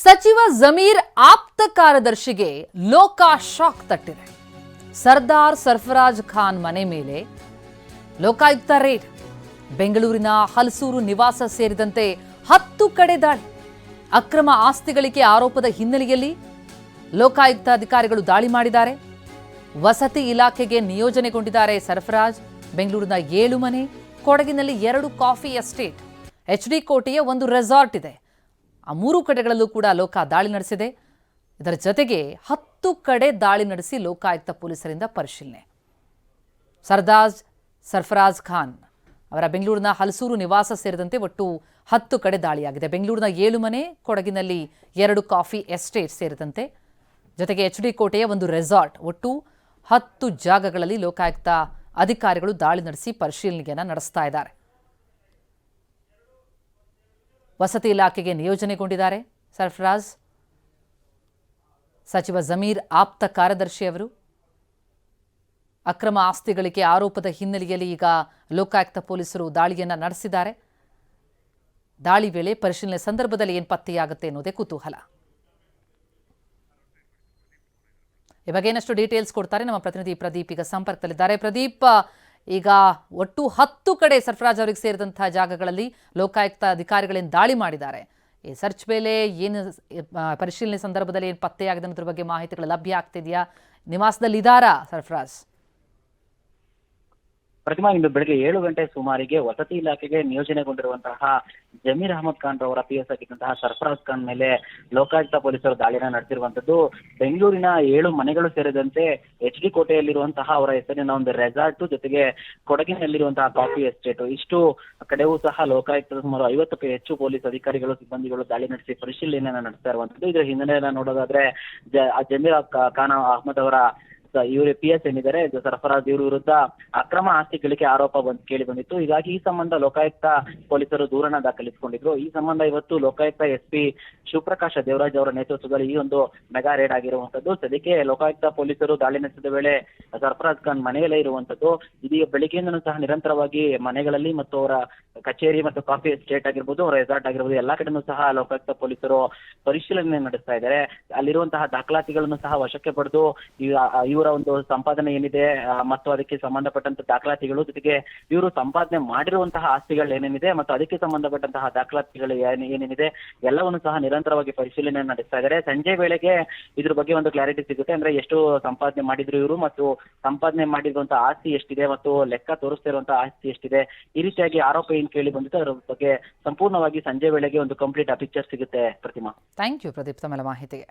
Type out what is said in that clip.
ಸಚಿವ ಜಮೀರ್ ಆಪ್ತ ಕಾರ್ಯದರ್ಶಿಗೆ ಲೋಕ ಶಾಕ್ ತಟ್ಟಿದೆ. ಸರ್ದಾರ್ ಸರ್ಫರಾಜ್ ಖಾನ್ ಮನೆ ಮೇಲೆ ಲೋಕಾಯುಕ್ತ ರೇಡ್. ಬೆಂಗಳೂರಿನ ಹಲಸೂರು ನಿವಾಸ ಸೇರಿದಂತೆ 10 ಕಡೆ ದಾಳಿ. ಅಕ್ರಮ ಆಸ್ತಿ ಗಳಿಕೆ ಆರೋಪದ ಹಿನ್ನೆಲೆಯಲ್ಲಿ ಲೋಕಾಯುಕ್ತ ಅಧಿಕಾರಿಗಳು ದಾಳಿ ಮಾಡಿದ್ದಾರೆ. ವಸತಿ ಇಲಾಖೆಗೆ ನಿಯೋಜನೆಗೊಂಡಿದ್ದಾರೆ ಸರ್ಫರಾಜ್. ಬೆಂಗಳೂರಿನ 7 ಮನೆ, ಕೊಡಗಿನಲ್ಲಿ 2 ಕಾಫಿ ಎಸ್ಟೇಟ್, ಎಚ್ಡಿ ಕೋಟೆಯ ಒಂದು ರೆಸಾರ್ಟ್ ಇದೆ. ಆ 3 ಕಡೆಗಳಲ್ಲೂ ಕೂಡ ಲೋಕ ದಾಳಿ ನಡೆಸಿದೆ. ಇದರ ಜೊತೆಗೆ 10 ಕಡೆ ದಾಳಿ ನಡೆಸಿ ಲೋಕಾಯುಕ್ತ ಪೊಲೀಸರಿಂದ ಪರಿಶೀಲನೆ. ಸರ್ದಾರ್ ಸರ್ಫರಾಜ್ ಖಾನ್ ಅವರ ಬೆಂಗಳೂರಿನ ಹಲಸೂರು ನಿವಾಸ ಸೇರಿದಂತೆ ಒಟ್ಟು 10 ಕಡೆ ದಾಳಿಯಾಗಿದೆ. ಬೆಂಗಳೂರಿನ 7 ಮನೆ, ಕೊಡಗಿನಲ್ಲಿ 2 ಕಾಫಿ ಎಸ್ಟೇಟ್ ಸೇರಿದಂತೆ ಜೊತೆಗೆ ಎಚ್ಡಿ ಕೋಟೆಯ ಒಂದು ರೆಸಾರ್ಟ್, ಒಟ್ಟು 10 ಜಾಗಗಳಲ್ಲಿ ಲೋಕಾಯುಕ್ತ ಅಧಿಕಾರಿಗಳು ದಾಳಿ ನಡೆಸಿ ಪರಿಶೀಲನೆಯನ್ನು ನಡೆಸ್ತಾ ಇದ್ದಾರೆ. ವಸತಿ ಇಲಾಖೆಗೆ ನಿಯೋಜನೆಗೊಂಡಿದ್ದಾರೆ ಸರ್ಫರಾಜ್. ಸಚಿವ ಜಮೀರ್ ಆಪ್ತ ಕಾರ್ಯದರ್ಶಿ ಅವರು. ಅಕ್ರಮ ಆಸ್ತಿ ಗಳಿಕೆ ಆರೋಪದ ಹಿನ್ನೆಲೆಯಲ್ಲಿ ಈಗ ಲೋಕಾಯುಕ್ತ ಪೊಲೀಸರು ದಾಳಿಯನ್ನು ನಡೆಸಿದ್ದಾರೆ. ದಾಳಿ ವೇಳೆ ಪರಿಶೀಲನೆ ಸಂದರ್ಭದಲ್ಲಿ ಏನು ಪತ್ತೆಯಾಗುತ್ತೆ ಅನ್ನೋದೇ ಕುತೂಹಲ. ಈ ಬಗ್ಗೆ ಏನಷ್ಟು ಡೀಟೇಲ್ಸ್ ಕೊಡ್ತಾರೆ ನಮ್ಮ ಪ್ರತಿನಿಧಿ ಪ್ರದೀಪ್ ಈಗ ಸಂಪರ್ಕದಲ್ಲಿದ್ದಾರೆ. ಪ್ರದೀಪ್, ಈಗ ಒಟ್ಟು 10 ಕಡೆ ಸರ್ಫರಾಜ್ ಅವರಿಗೆ ಸೇರಿದಂತಹ ಜಾಗಗಳಲ್ಲಿ ಲೋಕಾಯುಕ್ತ ಅಧಿಕಾರಿಗಳೇನು ದಾಳಿ ಮಾಡಿದ್ದಾರೆ. ಈ ಸರ್ಚ್ ವೇಳೆ ಏನು ಪರಿಶೀಲನೆ ಸಂದರ್ಭದಲ್ಲಿ ಏನು ಪತ್ತೆಯಾಗಿದೆ ಅನ್ನೋದ್ರ ಬಗ್ಗೆ ಮಾಹಿತಿಗಳು ಲಭ್ಯ ಆಗ್ತಿದೆಯಾ? ನಿವಾಸದಲ್ಲಿ ಇದ್ದಾರಾ ಸರ್ಫರಾಜ್? ಪ್ರತಿಮಾ, ಇಂದು ಬೆಳಗ್ಗೆ 7 ಗಂಟೆ ಸುಮಾರಿಗೆ ವಸತಿ ಇಲಾಖೆಗೆ ನಿಯೋಜನೆಗೊಂಡಿರುವಂತಹ ಜಮೀರ್ ಅಹಮದ್ ಖಾನ್ ರವರ PS ಆಗಿದ್ದಂತಹ ಸರ್ಫರಾಜ್ ಖಾನ್ ಮೇಲೆ ಲೋಕಾಯುಕ್ತ ಪೊಲೀಸರು ದಾಳಿನ ನಡೆಸಿರುವಂತದ್ದು. ಬೆಂಗಳೂರಿನ 7 ಮನೆಗಳು ಸೇರಿದಂತೆ ಎಚ್ಡಿ ಕೋಟೆಯಲ್ಲಿರುವಂತಹ ಅವರ ಹೆಸರಿನ ಒಂದು ರೆಸಾರ್ಟ್, ಜೊತೆಗೆ ಕೊಡಗಿನಲ್ಲಿರುವಂತಹ ಕಾಫಿ ಎಸ್ಟೇಟ್, ಇಷ್ಟು ಕಡೆಯೂ ಸಹ ಲೋಕಾಯುಕ್ತದ ಸುಮಾರು 50ಕ್ಕೂ ಹೆಚ್ಚು ಪೊಲೀಸ್ ಅಧಿಕಾರಿಗಳು, ಸಿಬ್ಬಂದಿಗಳು ದಾಳಿ ನಡೆಸಿ ಪರಿಶೀಲನೆಯನ್ನ ನಡೆಸ್ತಾ ಇರುವಂತದ್ದು. ಇದರ ಹಿನ್ನೆಲೆಯನ್ನ ನೋಡೋದಾದ್ರೆ ಜಮೀರ್ ಖಾನ್ ಅಹಮದ್ ಅವರ ಇವರು PS ಏನಿದ್ದಾರೆ ಸರ್ಫರಾಜ್ ಇವ್ರ ವಿರುದ್ಧ ಅಕ್ರಮ ಆಸ್ತಿ ಗಳಿಕೆ ಆರೋಪ ಕೇಳಿ ಬಂದಿತ್ತು. ಹೀಗಾಗಿ ಈ ಸಂಬಂಧ ಲೋಕಾಯುಕ್ತ ಪೊಲೀಸರು ದೂರನ್ನ ದಾಖಲಿಸಿಕೊಂಡಿದ್ರು. ಈ ಸಂಬಂಧ ಇವತ್ತು ಲೋಕಾಯುಕ್ತ SP ಶಿವಪ್ರಕಾಶ ದೇವರಾಜ್ ಅವರ ನೇತೃತ್ವದಲ್ಲಿ ಈ ಒಂದು ಮೆಗಾ ರೇಡ್ ಆಗಿರುವಂತದ್ದು. ಸದ್ಯಕ್ಕೆ ಲೋಕಾಯುಕ್ತ ಪೊಲೀಸರು ದಾಳಿ ನಡೆಸಿದ ವೇಳೆ ಸರ್ಫರಾಜ್ ಖಾನ್ ಮನೆಯಲ್ಲೇ ಇರುವಂತದ್ದು. ಇದೀಗ ಬೆಳಿಗ್ಗೆಯಿಂದನೂ ಸಹ ನಿರಂತರವಾಗಿ ಮನೆಗಳಲ್ಲಿ ಮತ್ತು ಅವರ ಕಚೇರಿ ಮತ್ತು ಕಾಫಿ ಎಸ್ಟೇಟ್ ಆಗಿರ್ಬೋದು, ಅವರ ರೆಸಾರ್ಟ್ ಆಗಿರ್ಬೋದು, ಎಲ್ಲಾ ಕಡೆನೂ ಸಹ ಲೋಕಾಯುಕ್ತ ಪೊಲೀಸರು ಪರಿಶೀಲನೆ ನಡೆಸ್ತಾ ಇದ್ದಾರೆ. ಅಲ್ಲಿರುವಂತಹ ದಾಖಲಾತಿಗಳನ್ನು ಸಹ ವಶಕ್ಕೆ ಪಡೆದು ಇವರ ಒಂದು ಸಂಪಾದನೆ ಏನಿದೆ ಮತ್ತು ಅದಕ್ಕೆ ಸಂಬಂಧಪಟ್ಟಂತ ದಾಖಲಾತಿಗಳು, ಜೊತೆಗೆ ಇವರು ಸಂಪಾದನೆ ಮಾಡಿರುವಂತಹ ಆಸ್ತಿಗಳು ಏನೇನಿದೆ ಮತ್ತು ಅದಕ್ಕೆ ಸಂಬಂಧಪಟ್ಟಂತಹ ದಾಖಲಾತಿಗಳು ಏನೇನಿದೆ ಎಲ್ಲವನ್ನು ಸಹ ನಿರಂತರವಾಗಿ ಪರಿಶೀಲನೆ ನಡೆಸ್ತಾ ಇದ್ದಾರೆ. ಸಂಜೆ ವೇಳೆಗೆ ಇದ್ರ ಬಗ್ಗೆ ಒಂದು ಕ್ಲಾರಿಟಿ ಸಿಗುತ್ತೆ. ಅಂದ್ರೆ ಎಷ್ಟು ಸಂಪಾದನೆ ಮಾಡಿದ್ರು ಇವರು ಮತ್ತು ಸಂಪಾದನೆ ಮಾಡಿರುವಂತಹ ಆಸ್ತಿ ಎಷ್ಟಿದೆ ಮತ್ತು ಲೆಕ್ಕ ತೋರಿಸ್ತಾ ಇರುವಂತಹ ಆಸ್ತಿ ಎಷ್ಟಿದೆ, ಈ ರೀತಿಯಾಗಿ ಆರೋಪ ಏನ್ ಕೇಳಿ ಬಂದಿತ್ತು ಅದರ ಬಗ್ಗೆ ಸಂಪೂರ್ಣವಾಗಿ ಸಂಜೆ ವೇಳೆಗೆ ಒಂದು ಕಂಪ್ಲೀಟ್ ಪಿಕ್ಚರ್ ಸಿಗುತ್ತೆ. ಪ್ರತಿಮಾ, ಥ್ಯಾಂಕ್ ಯು ಪ್ರದೀಪ್ ತಮ್ಮ ಮಾಹಿತಿಗೆ.